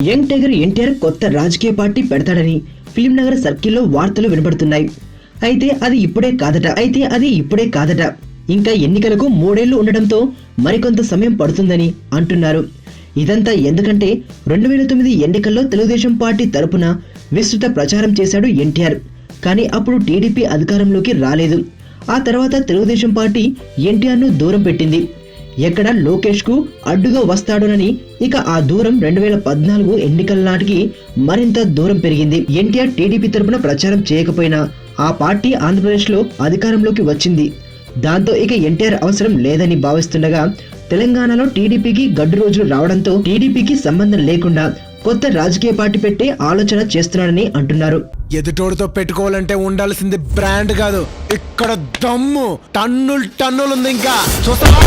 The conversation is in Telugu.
యంగ్ టైగర్ ఎన్టీఆర్ కొత్త రాజకీయ పార్టీ పెడతాడని ఫిల్మ్ నగర్ సర్కిల్లో వార్తలు వినబడుతున్నాయి. అయితే అది ఇప్పుడే కాదట. ఇంకా ఎన్నికలకు 3 ఏళ్లు ఉండడంతో మరికొంత సమయం పడుతుందని అంటున్నారు. ఇదంతా ఎందుకంటే 2009 ఎన్నికల్లో తెలుగుదేశం పార్టీ తరపున విస్తృత ప్రచారం చేశాడు ఎన్టీఆర్. కానీ అప్పుడు టీడీపీ అధికారంలోకి రాలేదు. ఆ తర్వాత తెలుగుదేశం పార్టీ ఎన్టీఆర్ ను దూరం పెట్టింది. ఎక్కడ లోకేష్ కు అడ్డుగా వస్తాడోనని. ఇక ఆ దూరం 2014 ఎన్నికల నాటికి మరింత దూరం పెరిగింది. ఎన్టీఆర్ టీడీపీ తరపున ప్రచారం చేయకపోయినా ఆ పార్టీ ఆంధ్రప్రదేశ్ లో అధికారంలోకి వచ్చింది. దాంతో ఇక ఎన్టీఆర్ అవసరం లేదని భావిస్తుండగా తెలంగాణలో టీడీపీకి గడ్డు రోజులు రావడంతో టీడీపీకి సంబంధం లేకుండా కొత్త రాజకీయ పార్టీ పెట్టే ఆలోచన చేస్తున్నాడని అంటున్నారు. ఎదుటోడితో పెట్టుకోవాలంటే ఉండాల్సింది బ్రాండ్ కాదు, ఇక్కడ దమ్ము టన్నులు ఉంది. ఇంకా చూస్తావా?